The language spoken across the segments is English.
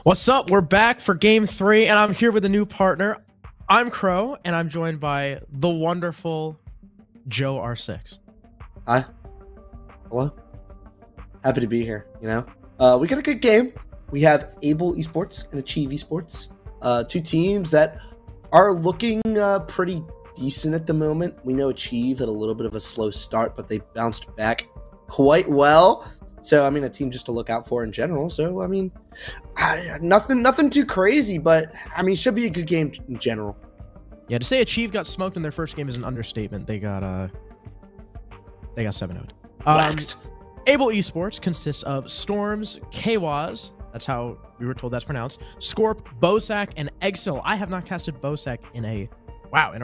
What's up? We're back for game 3, and I'm here with a new partner. I'm Crow, and I'm joined by the wonderful Joe R6. Hi. Hello. Happy to be here, you know. We got a good game. We have Able Esports and Achieve Esports. Two teams that are looking pretty decent at the moment. We know Achieve had a little bit of a slow start, but they bounced back quite well. So, I mean, a team just to look out for in general. So, I mean, nothing too crazy, but, I mean, should be a good game in general. Yeah, to say Achieve got smoked in their first game is an understatement. They got 7-0'd. Waxed. Able Esports consists of Storms, Kwas, that's how we were told that's pronounced, Scorp, Bosac, and Eggsil. I have not casted Bosac in a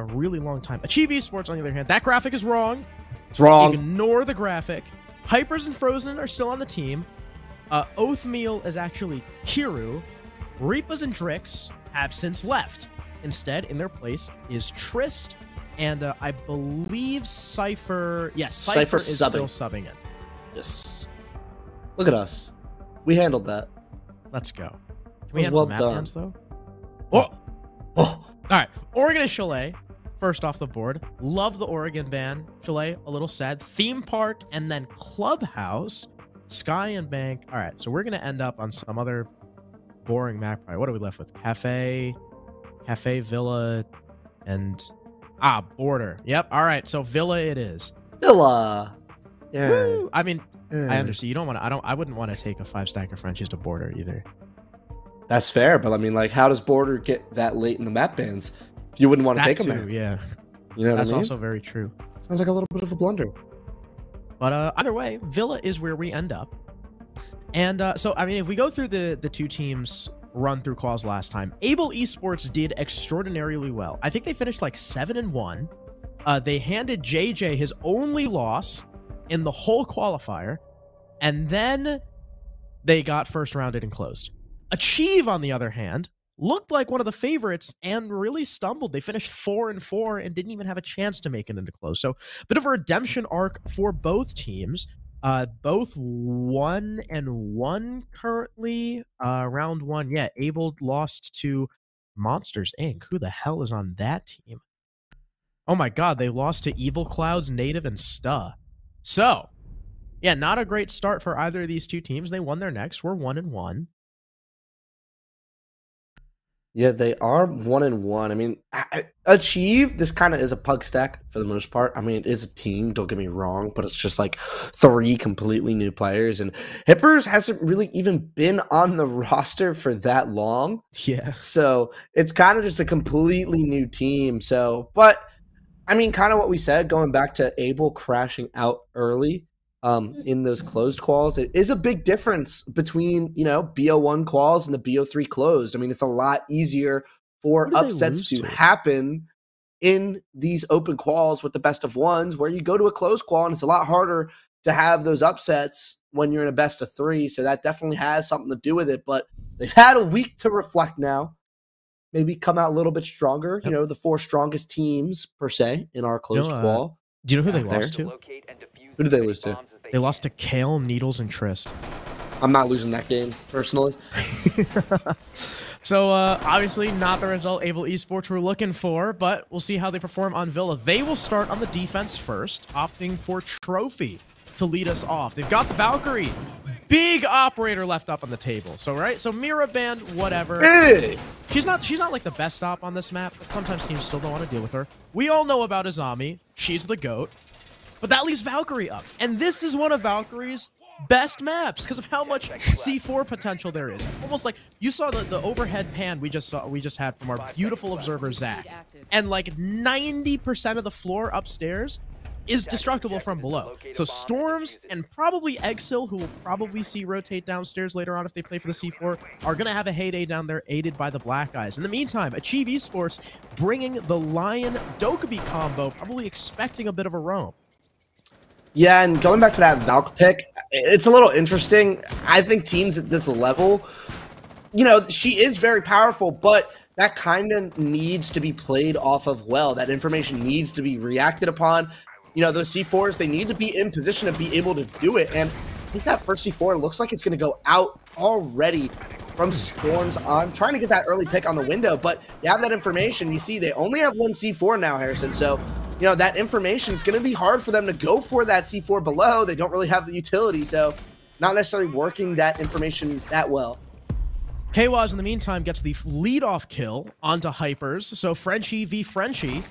really long time. Achieve Esports, on the other hand, that graphic is wrong. It's wrong. Ignore the graphic. Hypers and Frozen are still on the team. Oathmeal is actually Kiru. Reapas and Drix have since left. Instead, in their place is Trist, and I believe Cypher. Yes, Cypher is still subbing in. Yes. Look at us. We handled that. Let's go. Can we handle the map bans, though? Oh. All right. Oregon is Chalet. First off the board. Love the Oregon ban. Chalet, a little sad. Theme Park, and then Clubhouse. Sky and Bank. All right. So we're going to end up on some other boring map. All right, what are we left with? Cafe, Villa, and... Border. Yep. All right. So Villa it is. Villa. Yeah. Woo! I mean, I understand. You don't want to... I wouldn't want to take a 5-stack of Frenchies to Border either. That's fair, but I mean, like, how does Border get that late in the map bans? You wouldn't want to take them there. Yeah. You know what I mean? That's also very true. Sounds like a little bit of a blunder. But either way, Villa is where we end up. And so, I mean, if we go through the two teams run through quals last time, Able Esports did extraordinarily well. I think they finished like 7-1. They handed JJ his only loss in the whole qualifier. And then they got first rounded and closed. Achieve, on the other hand, looked like one of the favorites and really stumbled. They finished 4-4 and didn't even have a chance to make it into close. So, bit of a redemption arc for both teams. Both 1-1 currently. Round 1, yeah. Able lost to Monsters Inc. Who the hell is on that team? Oh my god, they lost to Evil Clouds, Native, and Sta. So, yeah, not a great start for either of these two teams. They won their next. We're 1-1. Yeah, they are 1-1. I mean, Achieve, this kind of is a pug stack for the most part. I mean, it is a team, don't get me wrong, but it's just like 3 completely new players. And Hippers hasn't really even been on the roster for that long. Yeah. So it's kind of just a completely new team. So, but I mean, kind of what we said, going back to Able crashing out early. In those closed quals, it is a big difference between, you know, BO1 quals and the BO3 closed. I mean, it's a lot easier for upsets to happen in these open quals with the best of ones, where you go to a closed qual and it's a lot harder to have those upsets when you're in a best of 3. So that definitely has something to do with it. But they've had a week to reflect now. Maybe come out a little bit stronger. You know, the 4 strongest teams per se in our closed qual. Do you know who they lost to? Who did they lose to? They lost to Kale, Needles, and Trist. I'm not losing that game, personally. So, obviously, not the result Able Esports were looking for, but we'll see how they perform on Villa. They will start on the defense first, opting for Trophy to lead us off. They've got the Valkyrie. Big operator left up on the table. So, right? So, Mira band, whatever. Hey! She's not like the best op on this map, but sometimes teams still don't want to deal with her. We all know about Azami. She's the GOAT. But that leaves Valkyrie up. And this is one of Valkyrie's best maps because of how much C4 potential there is. Almost like you saw the overhead pan we just had from our beautiful observer Zach. And like 90% of the floor upstairs is destructible from below. So Storms and probably Eggsil, who will probably see rotate downstairs later on if they play for the C4, are going to have a heyday down there aided by the Black Eyes. In the meantime, Achieve Esports bringing the Lion Dokkaebi combo, probably expecting a bit of a roam. Yeah, and going back to that Valk pick, it's a little interesting. I think teams at this level, you know, she is very powerful, but that kind of needs to be played off of well. That information needs to be reacted upon. You know, those C4s, they need to be in position to be able to do it. And I think that first C4 looks like it's going to go out already. from Storms on trying to get that early pick on the window, but you have that information. You see they only have one C4 now, Harrison, so you know that information, it's going to be hard for them to go for that C4 below. They don't really have the utility, so not necessarily working that information that well. Kwaz, in the meantime, gets the leadoff kill onto Hypers. So Frenchie v Frenchie.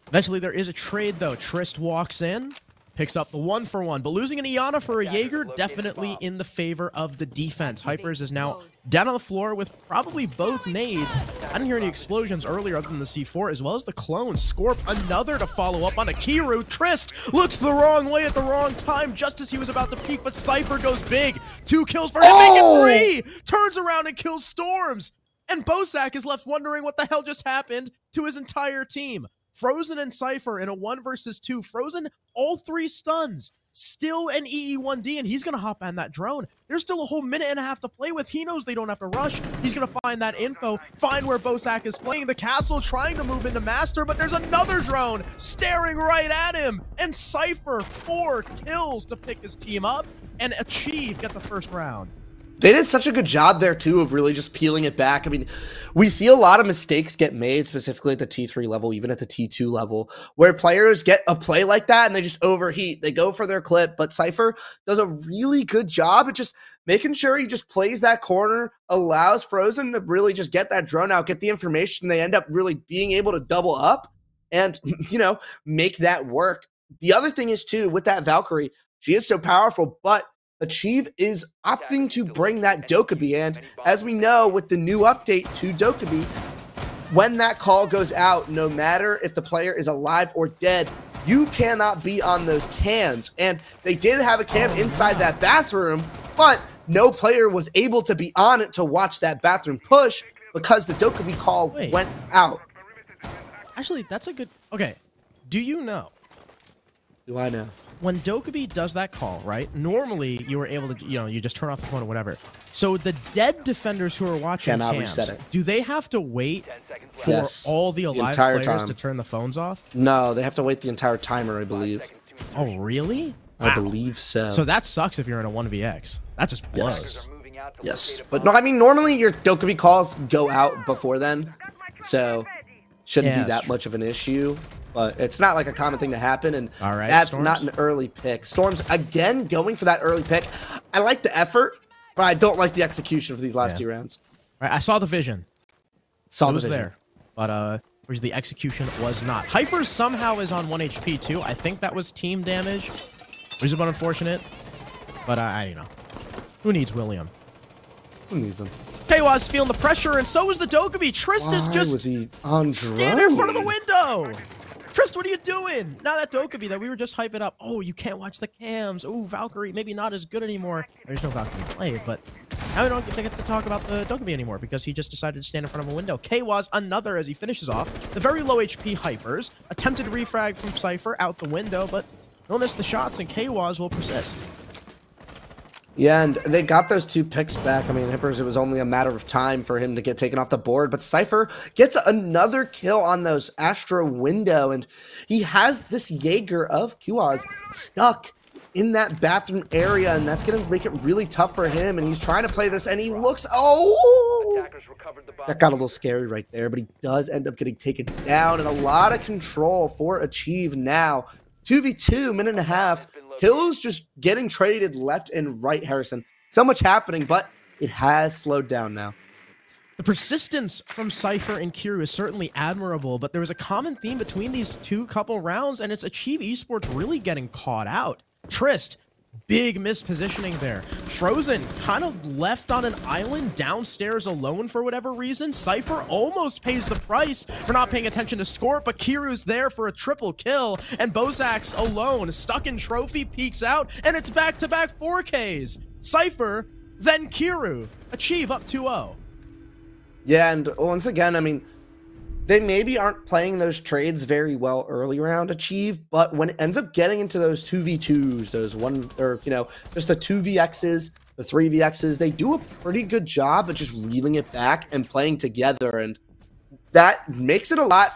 Eventually, there is a trade, though. Trist walks in, picks up the 1-for-1, but losing an Iana for a Jaeger definitely in the favor of the defense. Hypers is now down on the floor with probably both nades. I didn't hear any explosions earlier other than the C4, as well as the clone. Scorp, another to follow up on a Kiru. Trist looks the wrong way at the wrong time, just as he was about to peek, but Cypher goes big. 2 kills for him, make it 3! Turns around and kills Storms. And Bosak is left wondering what the hell just happened to his entire team. Frozen and Cypher in a 1 versus 2. Frozen, all 3 stuns. Still an EE1D, and he's going to hop on that drone. There's still a whole minute and a half to play with. He knows they don't have to rush. He's going to find that info, find where Bosak is playing. The castle trying to move into Master, but there's another drone staring right at him. And Cypher, 4 kills to pick his team up and achieve, get the first round. They did such a good job there, too, of really just peeling it back. I mean, we see a lot of mistakes get made, specifically at the T3 level, even at the T2 level, where players get a play like that and they just overheat. They go for their clip, but Cypher does a really good job at just making sure he just plays that corner, allows Frozen to really just get that drone out, get the information. They end up really being able to double up and, you know, make that work. The other thing is, too, with that Valkyrie, she is so powerful, but Achieve is opting to bring that Dokkaebi, and as we know with the new update to Dokkaebi, when that call goes out, no matter if the player is alive or dead, you cannot be on those cams. And they did have a cam inside that bathroom, but no player was able to be on it to watch that bathroom push because the Dokkaebi call went out. Actually, that's a good... Okay, do you know? Do I know? When Dokkaebi does that call, right? Normally, you were able to, you know, you just turn off the phone or whatever. So the dead defenders who are watching cannot cams, reset it. Do they have to wait for all the alive players to turn the phones off? No, they have to wait the entire timer, I believe. Oh, really? I believe so. So that sucks if you're in a 1vx. That just blows. Yes. But no, I mean, normally your Dokkaebi calls go out before then. So shouldn't be that much of an issue. But it's not like a common thing to happen, and that's Storms. Not an early pick. Storms, again, going for that early pick. I like the effort, but I don't like the execution for these last 2 rounds. Right, I saw the vision. It was there. But whereas the execution was not. Hyper somehow is on 1 HP, too. I think that was team damage, which is a bit unfortunate. But, you know, who needs William? Who needs him? Kwaz feeling the pressure, and so is the Dokkaebi. Trist is just standing in front of the window. Trist, what are you doing? Now that Dokkaebi that we were just hyping up. Oh, you can't watch the cams. Oh, Valkyrie, maybe not as good anymore. There's no Valkyrie played, but now we don't get to talk about the Dokkaebi anymore because he just decided to stand in front of a window. Kwaz, another as he finishes off. The very low HP Hypers. Attempted refrag from Cypher out the window, but he'll miss the shots, and Kwaz will persist. Yeah, and they got those 2 picks back. I mean, Hippers, it was only a matter of time for him to get taken off the board, but Cypher gets another kill on those Astra window, and he has this Jaeger of Kwaz stuck in that bathroom area, and that's going to make it really tough for him, and he's trying to play this, and he looks, that got a little scary right there, but he does end up getting taken down, and a lot of control for Achieve now. 2v2, minute and a half. Kills just getting traded left and right, Harrison. So much happening, but it has slowed down now. The persistence from Cypher and Kiru is certainly admirable, but there was a common theme between these couple rounds, and it's Achieve Esports really getting caught out. Trist, big mispositioning there. Frozen kind of left on an island downstairs alone for whatever reason. Cypher almost pays the price for not paying attention to Scorp, but Kiru's there for a triple kill, and Bozak's alone, stuck in trophy, peeks out, and it's back-to-back 4Ks. Cypher, then Kiru. Achieve up 2-0. Yeah, and once again, I mean, they maybe aren't playing those trades very well early round Achieve, but when it ends up getting into those 2v2s, those just the 2vx's, the 3vx's, they do a pretty good job of just reeling it back and playing together. And that makes it a lot,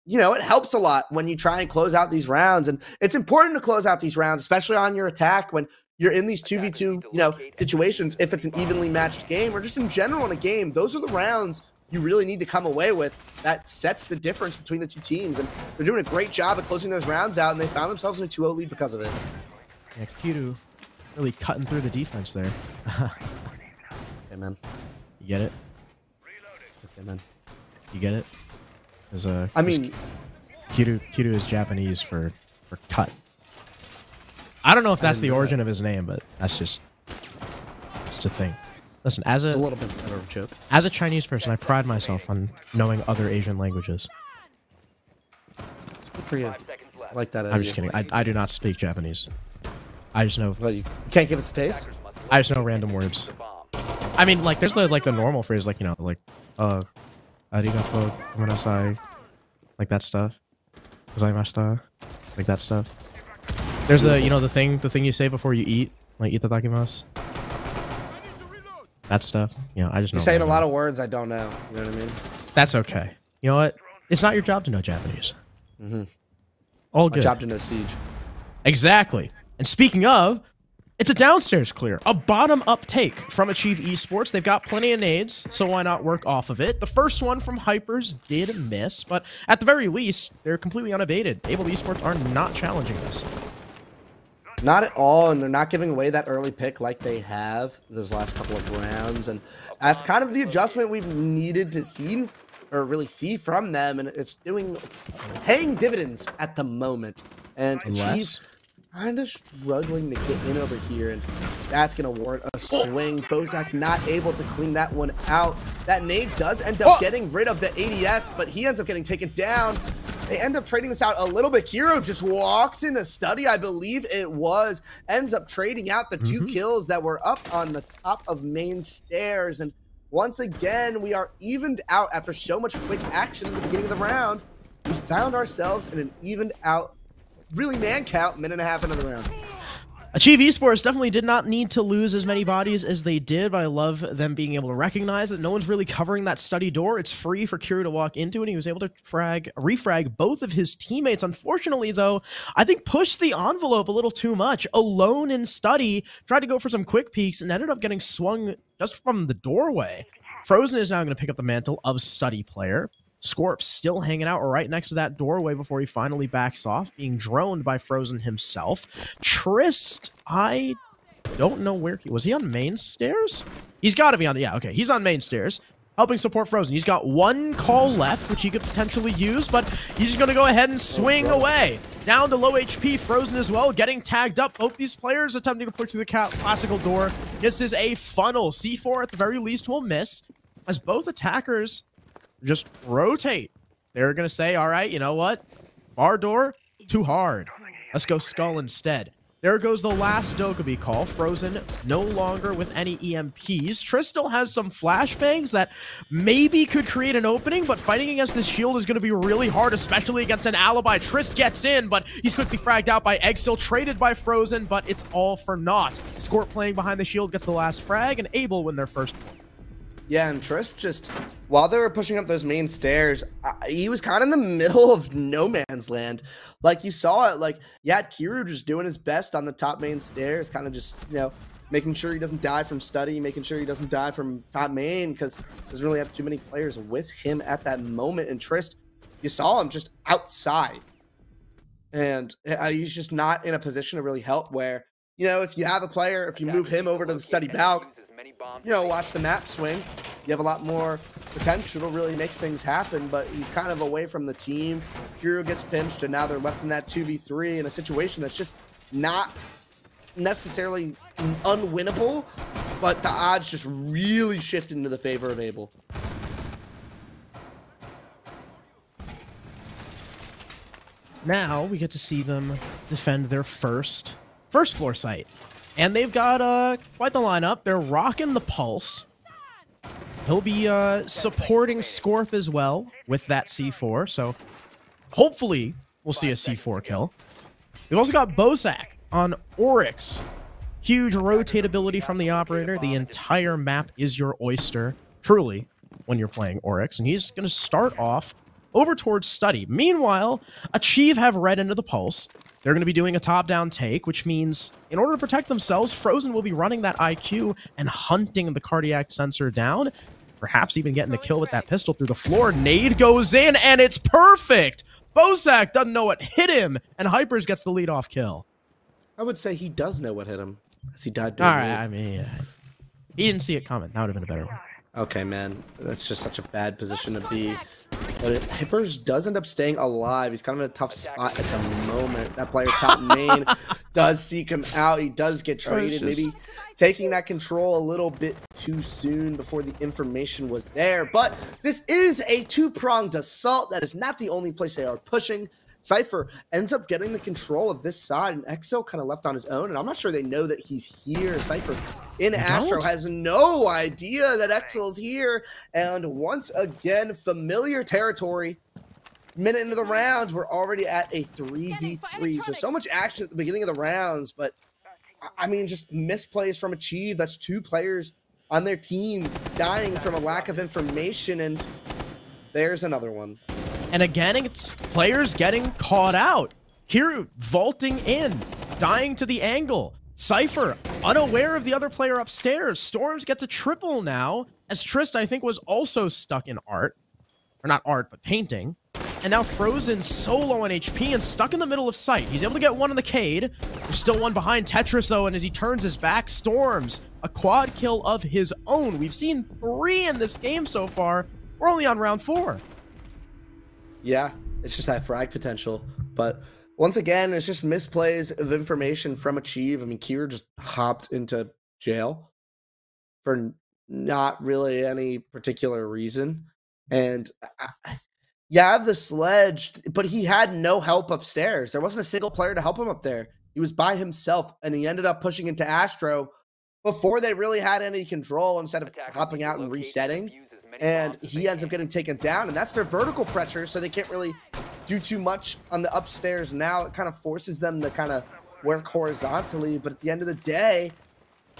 it helps a lot when you try and close out these rounds. And it's important to close out these rounds, especially on your attack when you're in these 2v2, situations, if it's an evenly matched game or just in general in a game, those are the rounds you really need to come away with. That sets the difference between the two teams, and they're doing a great job at closing those rounds out, and they found themselves in a 2-0 lead because of it. Yeah, Kiru really cutting through the defense there. Hey, man. You get it? Okay, man. You get it? I mean, Kiru is Japanese for cut. I don't know if that's the origin of his name, but that's just a thing. Listen, it's a little bit better of a joke. As a Chinese person, I pride myself on knowing other Asian languages. Good for you. I like that. I'm just kidding. I do not speak Japanese. I just know. Well, you can't give us a taste? I just know random words. I mean, like, there's the normal phrase, like, arigato gomenasai, like that stuff. Gozaimashita, like that stuff. There's the the thing you say before you eat, like itadakimasu. That stuff. I just know. You're saying a lot of words I don't know. You know what I mean? That's okay. You know what? It's not your job to know Japanese. Mm-hmm. All good. My job to know Siege. Exactly. And speaking of, it's a downstairs clear, a bottom-up take from Achieve Esports. They've got plenty of nades, so why not work off of it? The first one from Hypers did miss, but at the very least, they're completely unabated. Able Esports are not challenging this. Not at all, and they're not giving away that early pick like they have those last couple of rounds, and that's kind of the adjustment we've needed to see, or really see from them, and it's paying dividends at the moment. And Achieve kind of struggling to get in over here, and that's going to warrant a swing. Bozak not able to clean that one out. That nade does end up getting rid of the ADS, but he ends up getting taken down. They end up trading this out a little bit. Hero just walks in a study, I believe it was, ends up trading out the two kills that were up on the top of main stairs. And once again, we are evened out after so much quick action at the beginning of the round. We found ourselves in an evened out, really man count, minute and a half into the round. Achieve Esports definitely did not need to lose as many bodies as they did, but I love them being able to recognize that no one's really covering that study door. It's free for Kira to walk into, and he was able to refrag both of his teammates. Unfortunately, though, I think pushed the envelope a little too much. Alone in study, tried to go for some quick peeks, and ended up getting swung just from the doorway. Frozen is now going to pick up the mantle of study player. Scorp still hanging out right next to that doorway before he finally backs off, being droned by Frozen himself. Trist, I don't know where was he on main stairs? He's got to be on, yeah, okay, he's on main stairs, helping support Frozen. He's got one call left, which he could potentially use, but he's going to go ahead and swing away. Down to low HP, Frozen as well, getting tagged up. Both these players attempting to push through the classical door. This is a funnel. C4 at the very least will miss, as both attackers just rotate. They're going to say, all right, you know what? Bar door, too hard. Let's go skull instead. There goes the last Dokkaebi call. Frozen no longer with any EMPs. Triss still has some flashbangs that maybe could create an opening, but fighting against this shield is going to be really hard, especially against an alibi. Triss gets in, but he's quickly fragged out by Exil, traded by Frozen, but it's all for naught. Scorp playing behind the shield gets the last frag, and Able win their first point. Yeah, and Triss just, while they were pushing up those main stairs, he was kind of in the middle of no man's land. Like, you saw it, like, yeah, Kiru just doing his best on the top main stairs, kind of just, making sure he doesn't die from study, making sure he doesn't die from top main, because he doesn't really have too many players with him at that moment. And Triss, you saw him just outside. And he's just not in a position to really help where, if you have a player, if you move him over to the study balk, watch the map swing. You have a lot more potential to really make things happen, but he's kind of away from the team. Hero gets pinched, and now they're left in that 2v3 in a situation that's just not necessarily unwinnable, but the odds just really shifted into the favor of Able. Now we get to see them defend their first floor site. And they've got quite the lineup. They're rocking the Pulse. He'll be supporting Scorp as well with that C4. So hopefully we'll see a C4 kill. We've also got Bozak on Oryx. Huge rotatability from the operator. The entire map is your oyster, truly, when you're playing Oryx. And he's going to start off over towards Study. Meanwhile, Achieve have read into the Pulse. They're going to be doing a top-down take, which means in order to protect themselves, Frozen will be running that IQ and hunting the cardiac sensor down, perhaps even getting the kill with that pistol through the floor. Nade goes in, and it's perfect! Bozak doesn't know what hit him, and Hypers gets the lead-off kill. I would say he does know what hit him, as he died. All right, I mean, he didn't see it coming. That would have been a better one. Okay, man. That's just such a bad position to be. But Hippers does end up staying alive. He's kind of in a tough spot at the moment. That player top main does seek him out. He does get traded. Maybe taking that control a little bit too soon before the information was there. But this is a two-pronged assault. That is not the only place they are pushing. Cypher ends up getting the control of this side, and Exo kind of left on his own, and I'm not sure they know that he's here. Cypher in Astro has no idea that Exo's here, and once again, familiar territory. Minute into the rounds, we're already at a 3v3, so much action at the beginning of the rounds, but I mean, just misplays from Achieve. That's two players on their team dying from a lack of information, and there's another one. And again, it's players getting caught out. Kiru vaulting in, dying to the angle. Cypher, unaware of the other player upstairs. Storms gets a triple now, as Trist, I think, was also stuck in art. Or not art, but painting. And now Frozen solo on HP and stuck in the middle of sight. He's able to get one on the Cade. There's still one behind Tetris, though, and as he turns his back, Storms, a quad kill of his own. We've seen 3 in this game so far. We're only on round 4. Yeah, it's just that frag potential. But once again, it's just misplays of information from Achieve. I mean, Kier just hopped into jail for not really any particular reason. And you have the sledge, but he had no help upstairs. There wasn't a single player to help him up there. He was by himself, and he ended up pushing into Astro before they really had any control instead of hopping out and resetting. And he ends up getting taken down, and that's their vertical pressure, so they can't really do too much on the upstairs now. It kind of forces them to kind of work horizontally, but at the end of the day,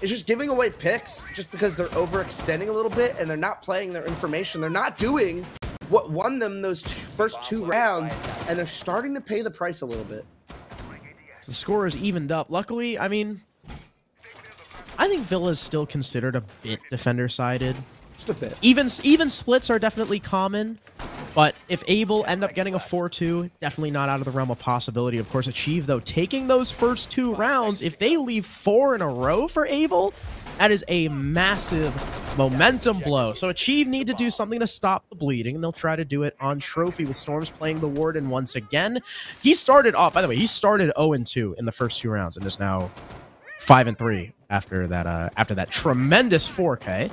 it's just giving away picks just because they're overextending a little bit, and they're not playing their information. They're not doing what won them those first 2 rounds, and they're starting to pay the price a little bit. So the score is evened up. Luckily, I mean, I think Villa's still considered a bit defender-sided. Just a bit. Even splits are definitely common, but if Able end up getting a 4-2, definitely not out of the realm of possibility. Of course, Achieve, though, taking those first 2 rounds, if they leave 4 in a row for Able, that is a massive momentum blow. So Achieve need to do something to stop the bleeding, and they'll try to do it on Trophy with Storms playing the Warden once again. He started off, by the way, he started 0-2 in the first 2 rounds and is now 5-3 after that tremendous 4K.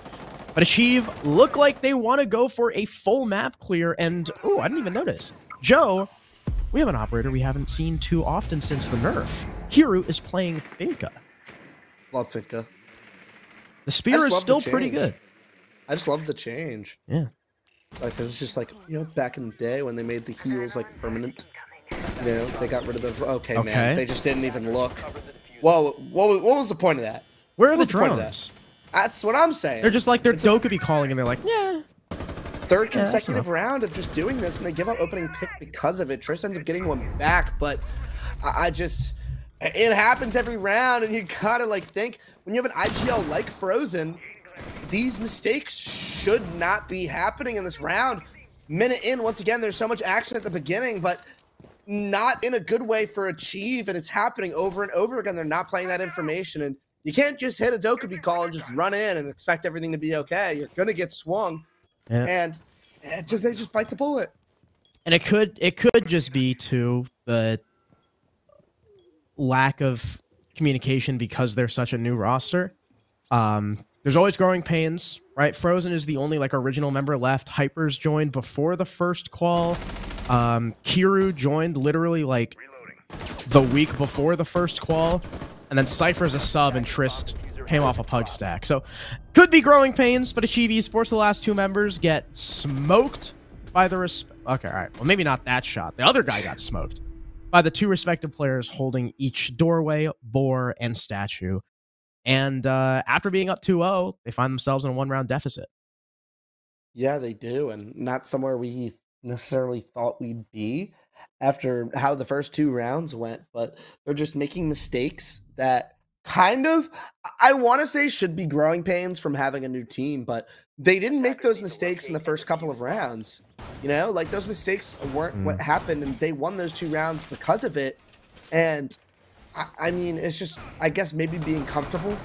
But Achieve look like they want to go for a full map clear, and oh, I didn't even notice. Joe, we have an operator we haven't seen too often since the nerf. Kiru is playing Finka. Love Finka. The spear is still pretty good. I just love the change. Yeah. Like, it was just like, you know, back in the day when they made the heals like permanent. You know, they got rid of the okay. Man. They just didn't even look. Whoa, what was the point of that? Where are the drones? That's what I'm saying. They're just like, they're Dokubi calling, and they're like, yeah. Third consecutive round of just doing this, and they give up opening pick because of it. Trish ends up getting one back, but I just, it happens every round, and you gotta like think, when you have an IGL like Frozen, these mistakes should not be happening in this round. Minute in, once again, there's so much action at the beginning, but not in a good way for Achieve, and it's happening over and over again. They're not playing that information, and you can't just hit a Dokubi call and just run in and expect everything to be okay. You're gonna get swung, and they just bite the bullet. And it could just be to the lack of communication because they're such a new roster. There's always growing pains, right? Frozen is the only like original member left. Hypers joined before the first qual. Kiru joined literally like the week before the first qual. And then Cypher's a sub, and Trist came off a pug stack. So, could be growing pains, but Achieve Esports, the last 2 members, get smoked by the okay, all right. Well, maybe not that shot. The other guy got smoked by the 2 respective players holding each doorway, boar, and statue. And after being up 2-0, they find themselves in a 1-round deficit. Yeah, they do, and not somewhere we necessarily thought we'd be after how the first 2 rounds went, but they're just making mistakes that kind of, I want to say, should be growing pains from having a new team, but they didn't make those mistakes in the first couple of rounds. You know, like those mistakes weren't what happened, and they won those 2 rounds because of it. And I mean, it's just, I guess, maybe being comfortable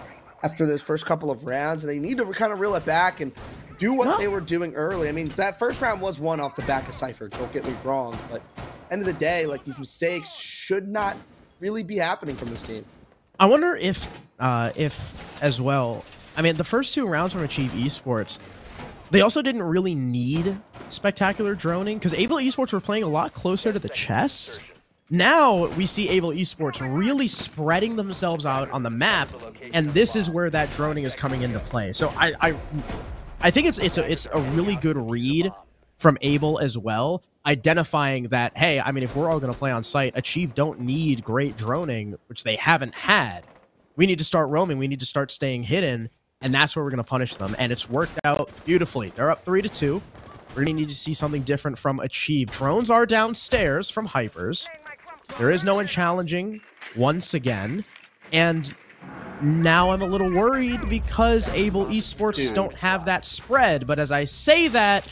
after those first couple of rounds, and they need to kind of reel it back and do what they were doing early. I mean, that first round was won off the back of Cypher, don't get me wrong, but end of the day, like, these mistakes should not really be happening from this team. I wonder if as well, I mean, the first 2 rounds from Achieve Esports, they also didn't really need spectacular droning because Able Esports were playing a lot closer to the chest. Now we see Able Esports really spreading themselves out on the map, and this is where that droning is coming into play. So I think it's a really good read from Able as well, identifying that, hey, I mean, if we're all going to play on site, Achieve don't need great droning, which they haven't had. We need to start roaming. We need to start staying hidden, and that's where we're going to punish them. And it's worked out beautifully. They're up 3-2. We're going to need to see something different from Achieve. Drones are downstairs from Hypers. There is no one challenging once again. And now I'm a little worried because Able Esports don't have that spread. But as I say that,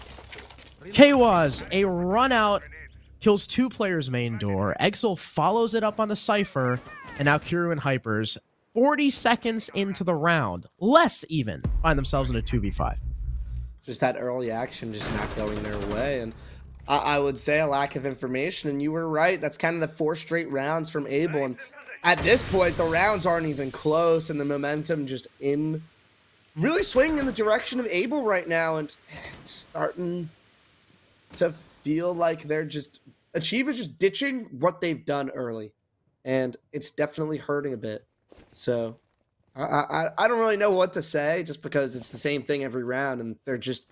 Kwaz, a run out, kills 2 players main door. Exil follows it up on the Cypher, and now Kuru and Hypers, 40 seconds into the round, less even, find themselves in a 2v5. Just that early action just not going their way, and I would say a lack of information, and you were right. That's kind of the 4 straight rounds from Able, and at this point, the rounds aren't even close, and the momentum just really swinging in the direction of Able right now, and it's starting to feel like they're just, Achieve is just ditching what they've done early, and it's definitely hurting a bit. So I don't really know what to say, just because it's the same thing every round, and they're just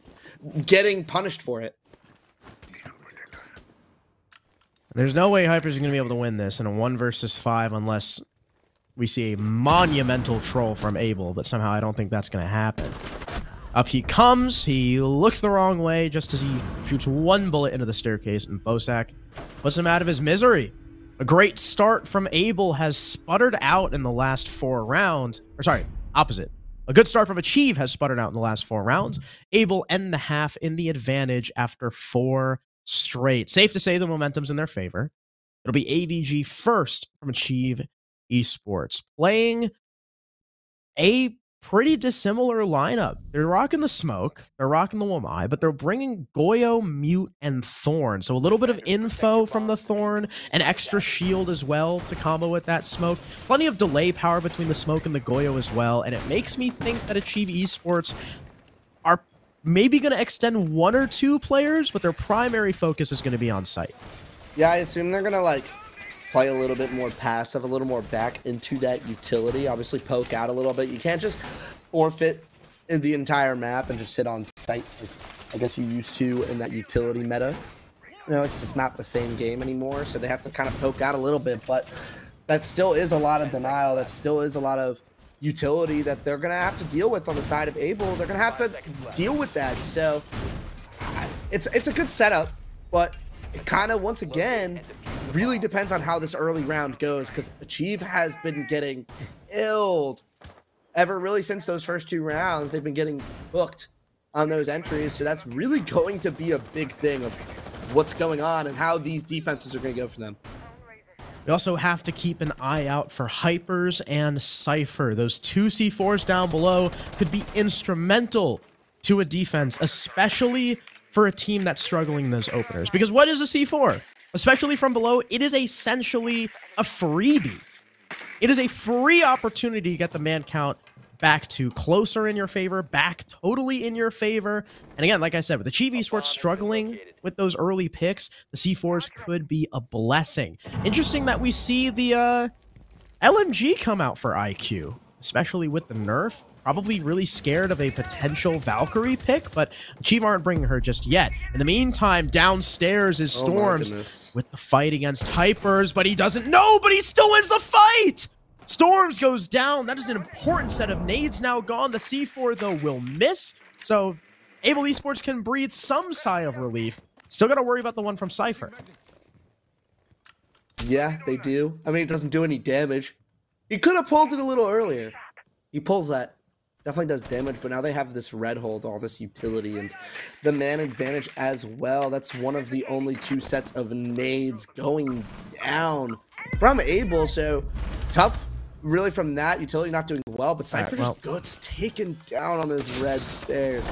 getting punished for it. There's no way Hypers are going to be able to win this in a 1 versus 5 unless we see a monumental troll from Able, but somehow I don't think that's going to happen. Up he comes, he looks the wrong way just as he shoots 1 bullet into the staircase, and Bosak puts him out of his misery. A great start from Able has sputtered out in the last 4 rounds. Or sorry, opposite. A good start from Achieve has sputtered out in the last 4 rounds. Able end the half in the advantage after 4 straight. Safe to say the momentum's in their favor. It'll be AVG first from Achieve Esports, playing a pretty dissimilar lineup. They're rocking the Smoke, they're rocking the Wamai, but they're bringing Goyo, Mute, and Thorn. So a little bit of info from the Thorn, an extra shield as well to combo with that Smoke. Plenty of delay power between the Smoke and the Goyo as well, and it makes me think that Achieve Esports are maybe going to extend 1 or 2 players, but their primary focus is going to be on site. Yeah, I assume they're going to, like, play a little bit more passive, a little more back into that utility. Obviously, poke out a little bit. You can't just forfeit in the entire map and just sit on site like I guess you used to in that utility meta. You know, it's just not the same game anymore, so they have to kind of poke out a little bit, but that still is a lot of denial. That still is a lot of utility that they're going to have to deal with on the side of Able. They're going to have to deal with that. So it's a good setup, but it kind of, once again, really depends on how this early round goes, because Achieve has been getting killed ever really since those first 2 rounds. They've been getting hooked on those entries, so that's really going to be a big thing of what's going on and how these defenses are going to go for them. We also have to keep an eye out for Hypers and Cypher. Those 2 C4s down below could be instrumental to a defense, especially for a team that's struggling in those openers. Because what is a C4? Especially from below, it is essentially a freebie. It is a free opportunity to get the man count back to closer in your favor, back totally in your favor. And again, like I said, with Achieve Esports struggling with those early picks, the C4s could be a blessing. Interesting that we see the LMG come out for IQ, especially with the nerf. Probably really scared of a potential Valkyrie pick, but Achieve aren't bringing her just yet. In the meantime, downstairs is Storms with the fight against Hypers, but he doesn't know, but he still wins the fight! Storms goes down. That is an important set of nades now gone. The C4, though, will miss. So Able Esports can breathe some sigh of relief. Still got to worry about the one from Cypher. Yeah, they do. I mean, it doesn't do any damage. He could have pulled it a little earlier. He pulls that. Definitely does damage, but now they have this red hold, all this utility, and the man advantage as well. That's one of the only 2 sets of nades going down from Abel, so tough really from that. Utility not doing well, but Cypher just gets taken down on those red stairs.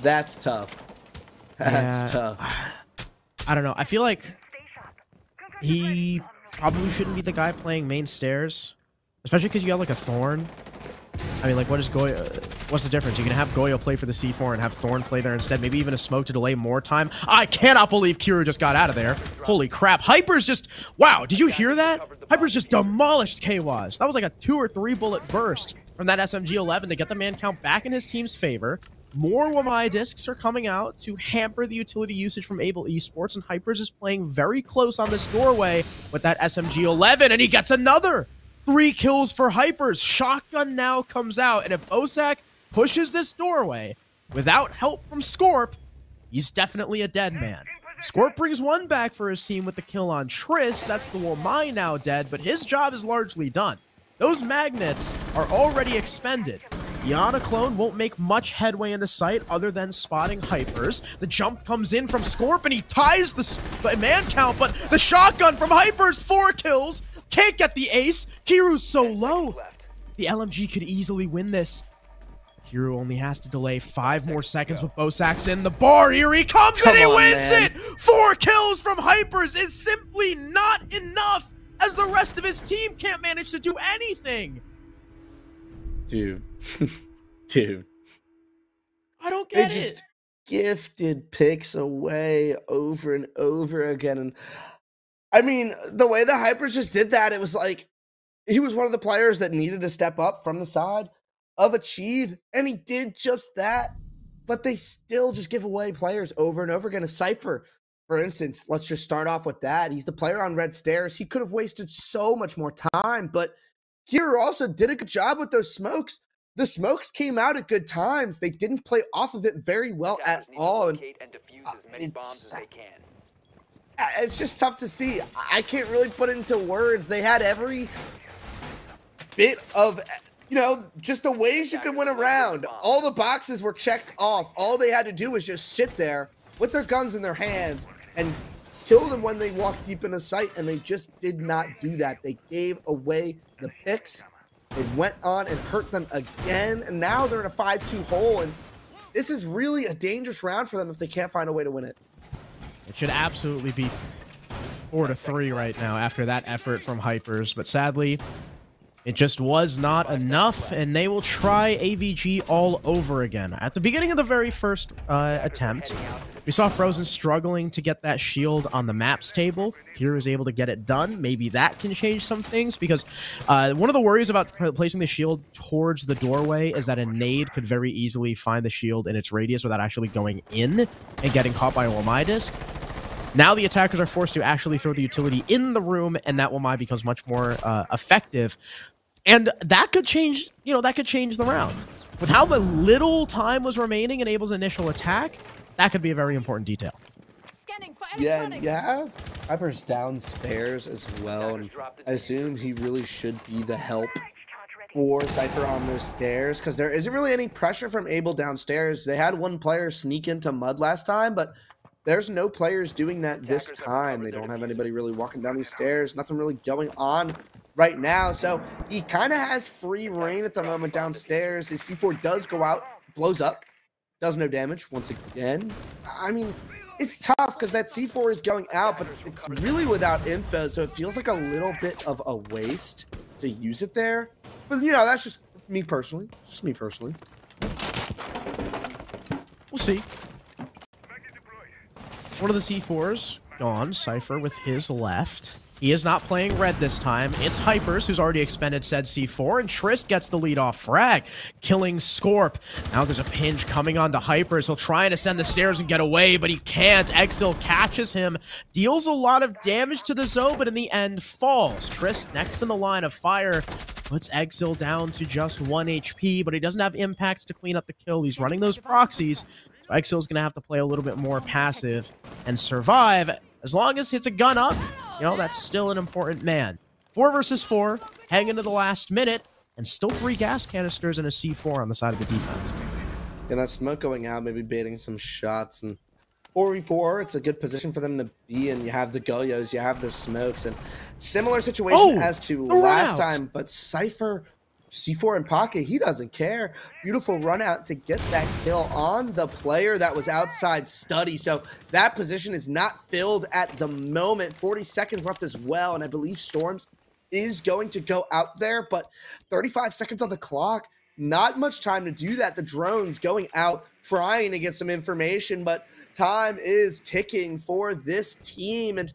That's tough. That's tough. I don't know. I feel like he probably shouldn't be the guy playing main stairs, especially because you have like a Thorn. I mean, like, what is Goyo? What's the difference? You can have Goyo play for the C4 and have Thorn play there instead. Maybe even a smoke to delay more time. I cannot believe Kiru just got out of there. Holy crap. Hyper's just... Wow, did you hear that? Hyper's just demolished Kwaz. That was like a 2 or 3 bullet burst from that SMG-11 to get the man count back in his team's favor. More Wamai discs are coming out to hamper the utility usage from Able Esports, and Hypers is playing very close on this doorway with that SMG-11, and he gets another 3 kills for Hypers. Shotgun now comes out, and if Bosak pushes this doorway without help from Scorp, he's definitely a dead man. Scorp brings 1 back for his team with the kill on Trist. That's the Wamai now dead, but his job is largely done. Those magnets are already expended. Yana Clone won't make much headway into sight other than spotting Hypers. The jump comes in from Scorp, and he ties the man count, but the shotgun from Hypers, 4 kills. Can't get the ace. Kiru's so low. The LMG could easily win this. Kiru only has to delay 5 more seconds with Bosak's in the bar. Here he comes, and he wins it! 4 kills from Hypers is simply not enough, as the rest of his team can't manage to do anything. Dude. Dude. I don't get it. They just gifted picks away over and over again. And I mean, the way the Hypers just did that, it was like he was one of the players that needed to step up from the side of Achieve, and he did just that. But they still just give away players over and over again. If Cypher, for instance, let's just start off with that. He's the player on red stairs. He could have wasted so much more time, but Kiru also did a good job with those smokes. The smokes came out at good times. They didn't play off of it very well at all. And it's just tough to see. I can't really put it into words. They had every bit of, you know, just the ways you could win a round. All the boxes were checked off. All they had to do was just sit there with their guns in their hands and kill them when they walked deep into sight, and they just did not do that. They gave away the picks. It went on and hurt them again, and now they're in a 5-2 hole, and this is really a dangerous round for them if they can't find a way to win it. It should absolutely be 4-3 right now after that effort from Hypers, but sadly, it just was not enough, and they will try AVG all over again. At the beginning of the very first attempt, we saw Frozen struggling to get that shield on the maps table. Here is able to get it done. Maybe that can change some things, because one of the worries about placing the shield towards the doorway is that a nade could very easily find the shield in its radius without actually going in and getting caught by a Wamai disc. Now the attackers are forced to actually throw the utility in the room, and that Wamai becomes much more effective. And that could change, you know, that could change the round. With how little time was remaining in Abel's initial attack, that could be a very important detail. Yeah, and you have Hyper's downstairs as well, and I assume he really should be the help for Cypher on those stairs, because there isn't really any pressure from Abel downstairs. They had 1 player sneak into mud last time, but there's no players doing that this time. They don't have anybody really walking down these stairs. Nothing really going on right now. So he kind of has free reign at the moment downstairs. His C4 does go out, blows up, does no damage once again. I mean, it's tough because that C4 is going out, but it's really without info. So it feels like a little bit of a waste to use it there. But, you know, that's just me personally. Just me personally. We'll see. One of the C4s gone. Cypher with his left. He is not playing red this time. It's Hypers, who's already expended said C4, and Trist gets the lead off frag, killing Scorp. Now there's a pinch coming onto Hypers. He'll try and ascend the stairs and get away, but he can't. Exil catches him, deals a lot of damage to the zone, but in the end falls. Trist next in the line of fire puts Exil down to just 1 HP, but he doesn't have impacts to clean up the kill. He's running those proxies. Exil's going to have to play a little bit more passive and survive. As long as it's a gun up, you know, that's still an important man. 4 versus 4, hang into the last minute, and still 3 gas canisters and a C4 on the side of the defense. And that smoke going out, maybe baiting some shots, and 4v4, it's a good position for them to be in. You have the Goyos, you have the smokes, and similar situation as to last time, but Cypher, C4 in pocket, he doesn't care. Beautiful run out to get that kill on the player that was outside Study. So that position is not filled at the moment. 40 seconds left as well, and I believe Storms is going to go out there, but 35 seconds on the clock. Not much time to do that. The drone's going out, trying to get some information, but time is ticking for this team. And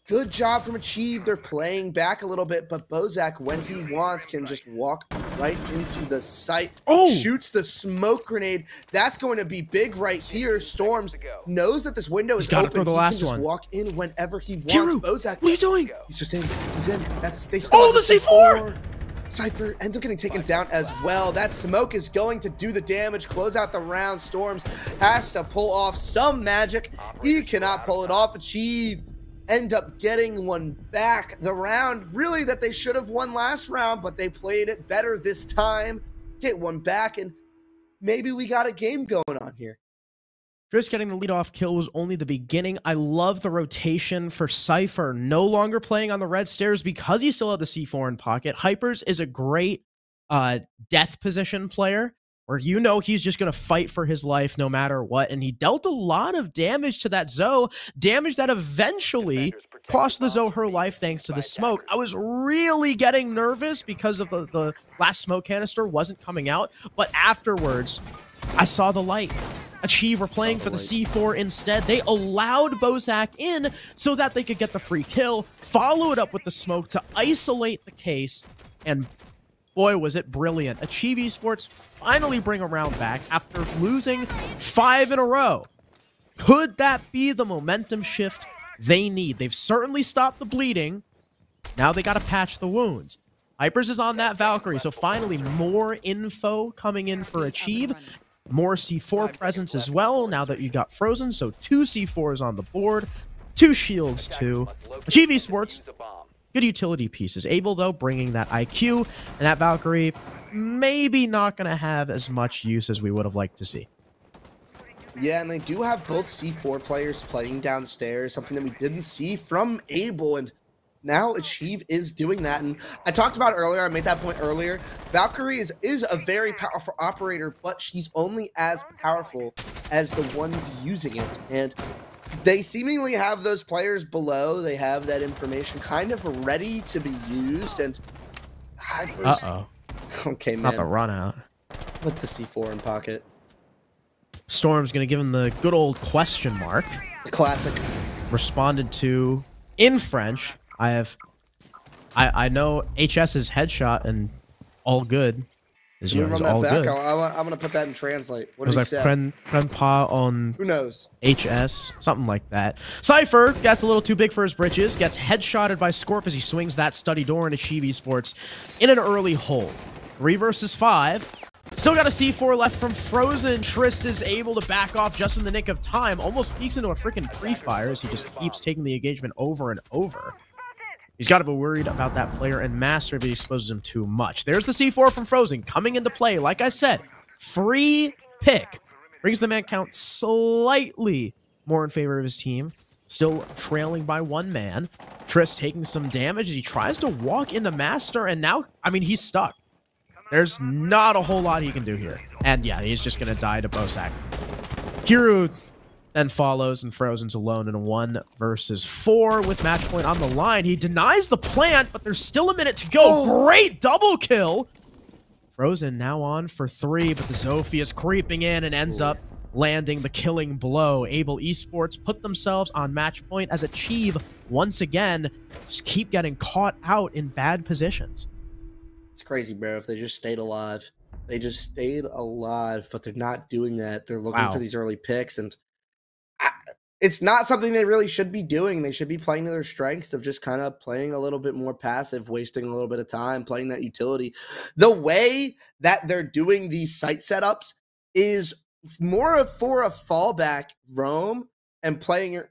good job from Achieve. They're playing back a little bit, but Bozak, when he wants, can just walk right into the site. Shoots the smoke grenade. That's going to be big right here. Storms knows that this window is open. Throw the last he can just walk in whenever he wants. Bozak, what are you doing? He's just in. He's in. They still the C4! Cypher ends up getting taken down as well. That smoke is going to do the damage, close out the round. Storms has to pull off some magic. He cannot pull it off. Achieve end up getting one back. The round really that they should have won last round, but they played it better this time. Get one back, and maybe we got a game going on here. Triss getting the leadoff kill was only the beginning. I love the rotation for Cypher. No longer playing on the red stairs because he still had the C4 in pocket. Hypers is a great death position player where you know he's just going to fight for his life no matter what. And he dealt a lot of damage to that Zoe, damage that eventually cost the Zoe her life thanks to the smoke. I was really getting nervous because of the last smoke canister wasn't coming out. But afterwards, I saw the light. Achieve were playing for the C4 instead. They allowed Bozak in so that they could get the free kill, follow it up with the smoke to isolate the case, and boy, was it brilliant. Achieve Esports finally bring a round back after losing 5 in a row. Could that be the momentum shift they need? They've certainly stopped the bleeding. Now they got to patch the wounds. Hypers is on that Valkyrie, so finally more info coming in for Achieve. More C4 presence as well now that you got Frozen, so 2 C4s on the board, 2 shields too. Achieve Esports, good utility pieces. Abel, though, bringing that IQ, and that Valkyrie maybe not going to have as much use as we would have liked to see. Yeah, and they do have both C4 players playing downstairs, something that we didn't see from Abel, and now Achieve is doing that. And I talked about earlier, I made that point earlier, Valkyrie is a very powerful operator, but she's only as powerful as the ones using it. And they seemingly have those players below. They have that information kind of ready to be used. And okay, man. Not the run out. With the C4 in pocket. Storm's going to give him the good old question mark. The classic. Responded to in French. I know HS's headshot and all good. Can you run that back? I'm gonna put that in translate. What did he say? Prenne pas on who knows? HS, something like that. Cypher gets a little too big for his britches, gets headshotted by Scorp as he swings that study door into Achieve Esports in an early hole. 3 versus 5. Still got a C4 left from Frozen. Trist is able to back off just in the nick of time. Almost peeks into a freaking pre-fire as he just keeps taking the engagement over and over. He's got to be worried about that player and Master if he exposes him too much. There's the C4 from Frozen coming into play. Like I said, free pick. Brings the man count slightly more in favor of his team. Still trailing by 1 man. Trist taking some damage as he tries to walk into Master, and now, I mean, he's stuck. There's not a whole lot he can do here. And yeah, he's just going to die to Bozak. Kiru then follows, and Frozen's alone in a 1 versus 4 with match point on the line. He denies the plant, but there's still a minute to go. Great double kill. Frozen now on for 3, but the Zofia is creeping in and ends up landing the killing blow. Able Esports put themselves on match point as Achieve once again just keep getting caught out in bad positions. It's crazy, bro. If they just stayed alive. They just stayed alive, but they're not doing that. They're looking for these early picks, and it's not something they really should be doing. They should be playing to their strengths of just kind of playing a little bit more passive, wasting a little bit of time, playing that utility. The way that they're doing these site setups is more for a fallback roam and playing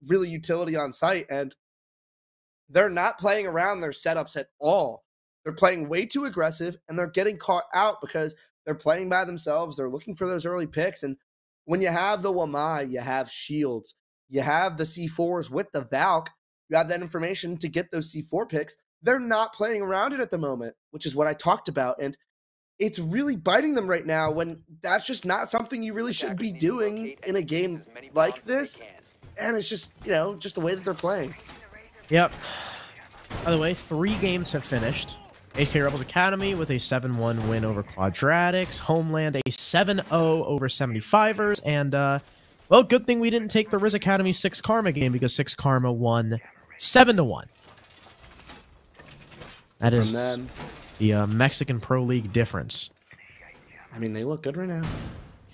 really utility on site. And they're not playing around their setups at all. They're playing way too aggressive, and they're getting caught out because they're playing by themselves. They're looking for those early picks. And when you have the Wamai, you have shields, you have the C4s with the Valk, you have that information to get those C4 picks. They're not playing around it at the moment, which is what I talked about. And it's really biting them right now when that's just not something you really should be doing in a game like this. And it's just, you know, just the way that they're playing. Yep. By the way, 3 games have finished. HK Rebels Academy with a 7-1 win over Quadratics. Homeland a 7-0 over 75ers. And, well, good thing we didn't take the Riz Academy 6 Karma game because 6 Karma won 7-1. That is the Mexican Pro League difference. I mean, they look good right now.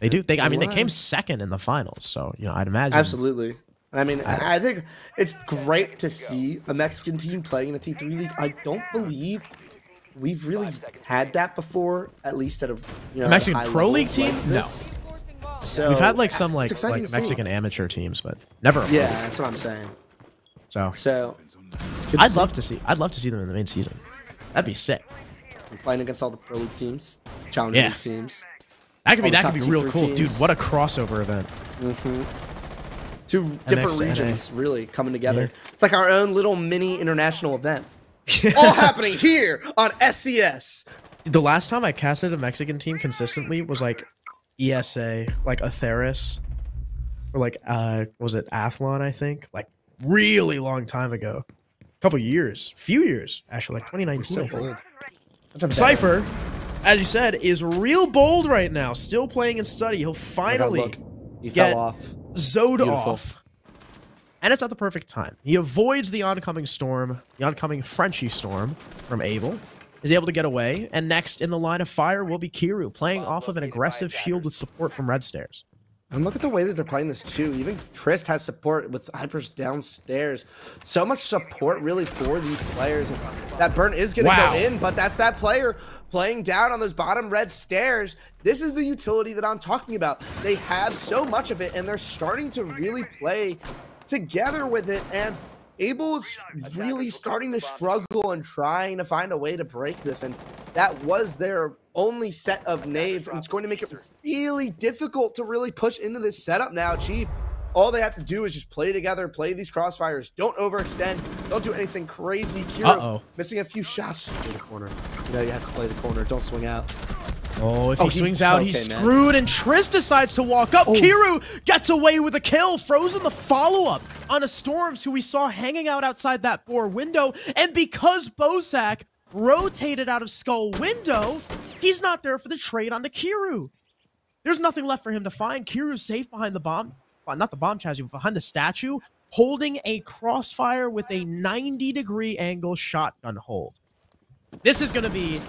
They do. I mean, they came second in the finals. So, you know, I'd imagine. Absolutely. I mean, I think it's great to see a Mexican team playing in a T3 league. I don't believe we've really had that before, at least at a Mexican Pro League team. Like no. So we've had like some like Mexican amateur teams, but never. Yeah, that's what I'm saying. So it's good I'd love to see them in the main season. That'd be sick. We're playing against all the Pro League teams, Challenger League teams. That could be real cool, dude. What a crossover event. Two different regions really coming together. It's like our own little mini international event. All happening here on SCS. The last time I casted a Mexican team consistently was like ESA, like Atheris, or like was it Athlon, I think? Like really long time ago. A couple years. Few years, actually, like 2019. So old. Cypher, as you said, is real bold right now. Still playing in study. He'll finally he fell off. Zode off. And it's at the perfect time. He avoids the oncoming storm, the oncoming Frenchy storm from Abel. Is able to get away. And next in the line of fire will be Kiru, playing off of an aggressive shield with support from Red Stairs. And look at the way that they're playing this too. Even Trist has support with Hypers downstairs. So much support really for these players. And that burn is going to go in, but that's that player playing down on those bottom red stairs. This is the utility that I'm talking about. They have so much of it, and they're starting to really play together with it. And Abel's really starting to struggle and trying to find a way to break this. And that was their only set of nades, and it's going to make it really difficult to really push into this setup now. Chief, all they have to do is just play together, play these crossfires, don't overextend, don't do anything crazy. Kira missing a few shots. Just play the corner. You know you have to play the corner, don't swing out. Oh, if he swings out, he's screwed, and Triss decides to walk up. Kiru gets away with a kill, frozen the follow-up on a Storms, who we saw hanging out outside that boar window, and because Bosak rotated out of Skull window, he's not there for the trade onto Kiru. There's nothing left for him to find. Kiru's safe behind the bomb, well, not the bomb chassis, but behind the statue, holding a crossfire with a 90-degree angle shotgun hold. This is going to be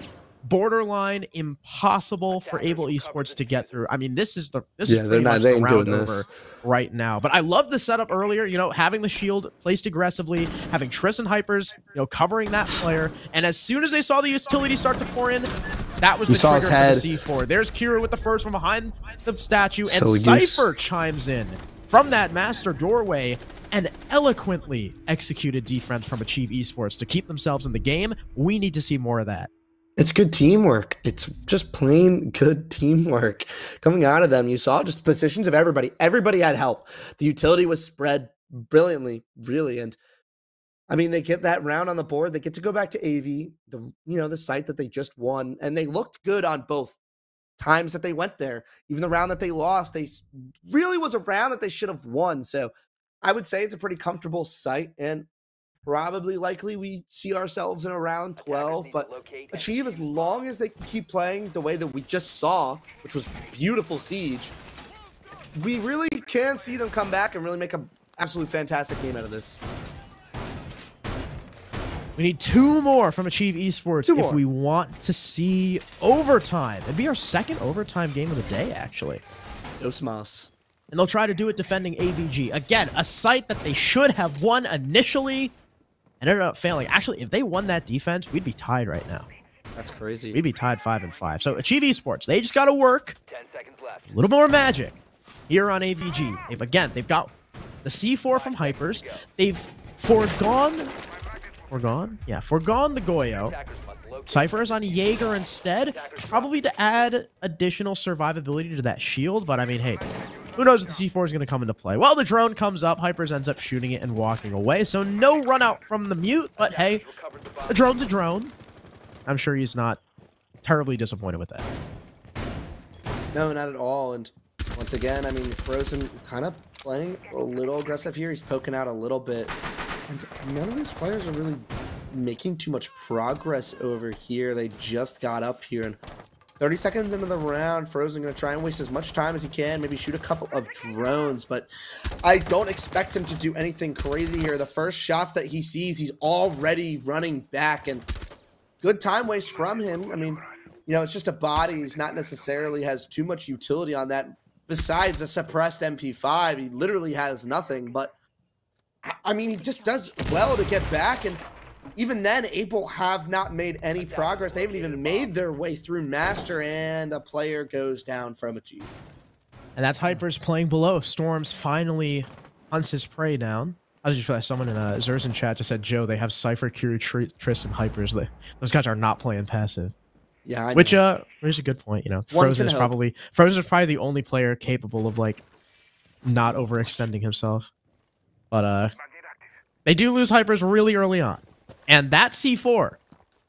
borderline impossible for Able Esports to get through. I mean, this is pretty much the round over right now. But I love the setup earlier, you know, having the shield placed aggressively, having Triss and Hypers, you know, covering that player. And as soon as they saw the utility start to pour in, that was the trigger for the C4. There's Kira with the first one behind the statue, and Cypher chimes in from that master doorway and eloquently executed defense from Achieve Esports to keep themselves in the game. We need to see more of that. It's good teamwork. It's just plain good teamwork coming out of them. You saw just positions of everybody. Everybody had help. The utility was spread brilliantly, really. And I mean, they get that round on the board. They get to go back to AV, the site that they just won, and they looked good on both times that they went there. Even the round that they lost, they really was a round that they should have won. So I would say it's a pretty comfortable site, and probably likely we see ourselves in around 12, but Achieve, as long as they keep playing the way that we just saw, which was beautiful Siege, we really can see them come back and really make an absolutely fantastic game out of this. We need 2 more from Achieve Esports if we want to see overtime. It'd be our second overtime game of the day, actually. No smas. And they'll try to do it defending AVG. Again, a site that they should have won initially and ended up failing. Actually, if they won that defense, we'd be tied right now. That's crazy. We'd be tied 5-5. So Achieve Esports, they just got to work 10 seconds left. a little more magic here on AVG. They've got the C4 from Hypers. They've foregone the Goyo. Cypher is on Jaeger instead, probably to add additional survivability to that shield. But I mean, hey, who knows if the C4 is going to come into play? Well, the drone comes up. Hypers ends up shooting it and walking away. So no run out from the mute. But hey, a drone's a drone. I'm sure he's not terribly disappointed with that. No, not at all. And once again, I mean, Frozen kind of playing a little aggressive here. He's poking out a little bit. And none of these players are really making too much progress over here. They just got up here. And 30 seconds into the round, Frozen going to try and waste as much time as he can. Maybe shoot a couple of drones. But I don't expect him to do anything crazy here. The first shots that he sees, he's already running back. And good time waste from him. I mean, you know, it's just a body. He's not necessarily has too much utility on that. Besides a suppressed MP5, he literally has nothing. But, I mean, he just does well to get back. And even then, Able have not made any progress. They haven't even made their way through Master. And a player goes down from Achieve. And that's Hypers playing below. Storms finally hunts his prey down. I just realized someone in Zer's chat just said, Joe, they have Cypher, Kiru, Triss, and Hypers. Those guys are not playing passive. Yeah, I know. Which is a good point. You know, Frozen is probably the only player capable of like not overextending himself. But they do lose Hypers really early on, and that C4,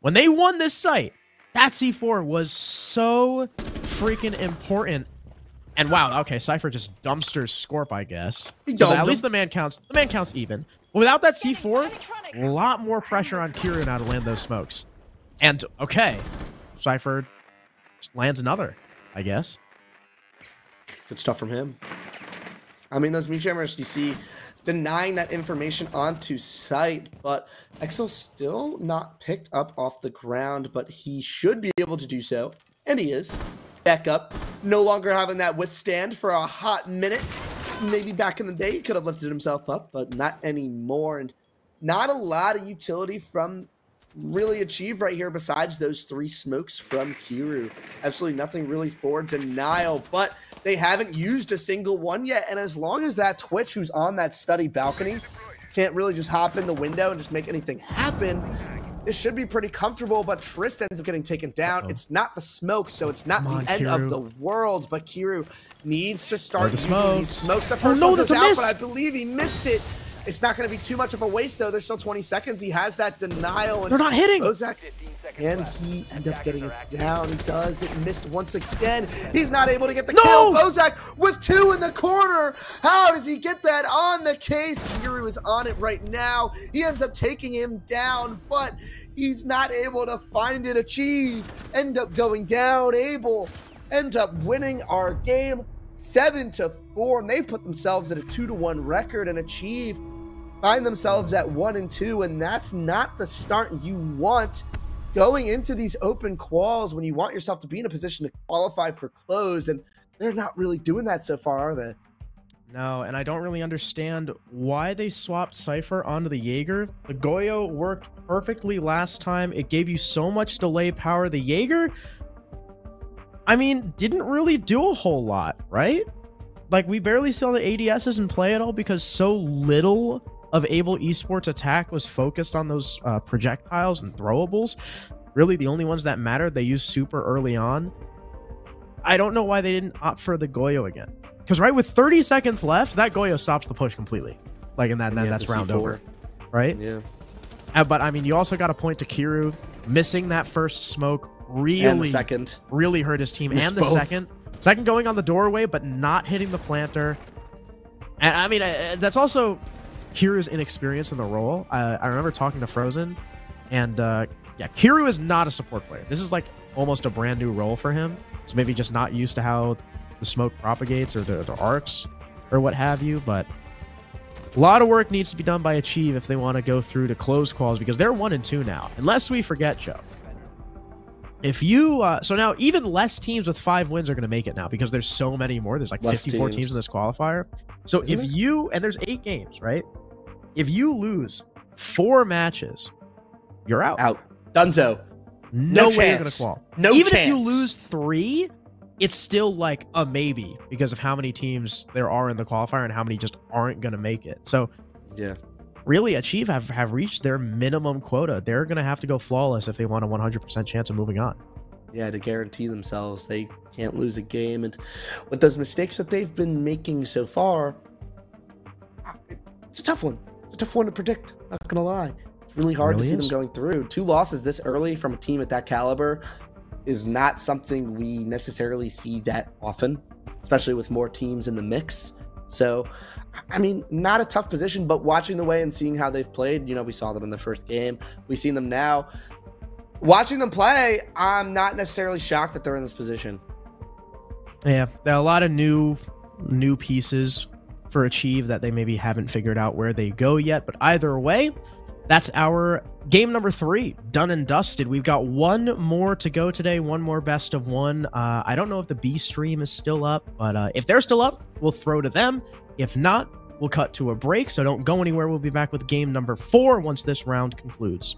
when they won this site, that C4 was so freaking important. And wow, okay, Cypher just dumpsters Scorp, I guess. So at least the man counts. The man counts even. But without that C4, a lot more pressure on Kiru now to land those smokes. And okay, Cypher lands another, I guess. Good stuff from him. I mean, those meat jammers, you see, denying that information onto site, but Exo's still not picked up off the ground, but he should be able to do so, and he is. Back up, no longer having that withstand for a hot minute. Maybe back in the day, he could have lifted himself up, but not anymore, and not a lot of utility from really Achieve right here besides those 3 smokes from Kiru. Absolutely nothing really for Denial, but they haven't used a single one yet. And as long as that Twitch, who's on that study balcony, can't really just hop in the window and just make anything happen, this should be pretty comfortable. But Triss ends up getting taken down. It's not the smoke, so it's not the end of the world. But Kiru needs to start using these smokes. The first one goes out, but I believe he missed it. It's not going to be too much of a waste, though. There's still 20 seconds. He has that Denial. And they're not hitting. Bozak, and he ended up getting it down. He does. It missed once again. He's not able to get the kill. Bozak with 2 in the corner. How does he get that on the case? Kiru is on it right now. He ends up taking him down, but he's not able to find it. Achieve. End up going down. Able. End up winning our game 7-4. And they put themselves at a 2-1 record, and Achieve find themselves at 1-2, and that's not the start you want going into these open quals when you want yourself to be in a position to qualify for closed, and they're not really doing that so far, are they? No, and I don't really understand why they swapped Cypher onto the Jaeger. The Goyo worked perfectly last time. It gave you so much delay power. The Jaeger, I mean, didn't really do a whole lot, right? Like, we barely saw the ADSs in play at all because so little of Able Esports attack was focused on those projectiles and throwables. Really, the only ones that mattered, they used super early on. I don't know why they didn't opt for the Goyo again. Because right with 30 seconds left, that Goyo stops the push completely. Like, and that's round over. Right? Yeah. But, I mean, you also got to point to Kiru. Missing that first smoke really hurt his team. And the second going on the doorway, but not hitting the planter. And, I mean, that's also Kiru's inexperience in the role. I remember talking to Frozen, and yeah, Kiru is not a support player. This is like almost a brand new role for him. So maybe just not used to how the smoke propagates or the arcs or what have you. But a lot of work needs to be done by Achieve if they want to go through to close calls, because they're 1-2 now. Unless we forget, Joe. If you so now even less teams with 5 wins are going to make it now because there's so many more. There's like 54 teams in this qualifier. So if you, and there's 8 games, right? If you lose 4 matches, you're out. Dunzo. No way you're gonna qual. No Even chance. if you lose 3, it's still like a maybe because of how many teams there are in the qualifier and how many just aren't gonna make it. So yeah, really, Achieve have reached their minimum quota. They're gonna have to go flawless if they want a 100% chance of moving on. Yeah, to guarantee themselves they can't lose a game. And with those mistakes that they've been making so far, it's a tough one. It's a tough one to predict, not gonna lie. It's really hard to see them going through. 2 losses this early from a team at that caliber is not something we necessarily see that often, especially with more teams in the mix. So, I mean, not a tough position, but watching the way and seeing how they've played, you know, we saw them in the first game. We've seen them now. Watching them play, I'm not necessarily shocked that they're in this position. Yeah, there are a lot of new pieces for Achieve that they maybe haven't figured out where they go yet. But either way, that's our game number 3 done and dusted. We've got 1 more to go today, 1 more best of 1. I don't know if the B stream is still up, but if they're still up, we'll throw to them. If not, we'll cut to a break. So don't go anywhere. We'll be back with game number 4 once this round concludes.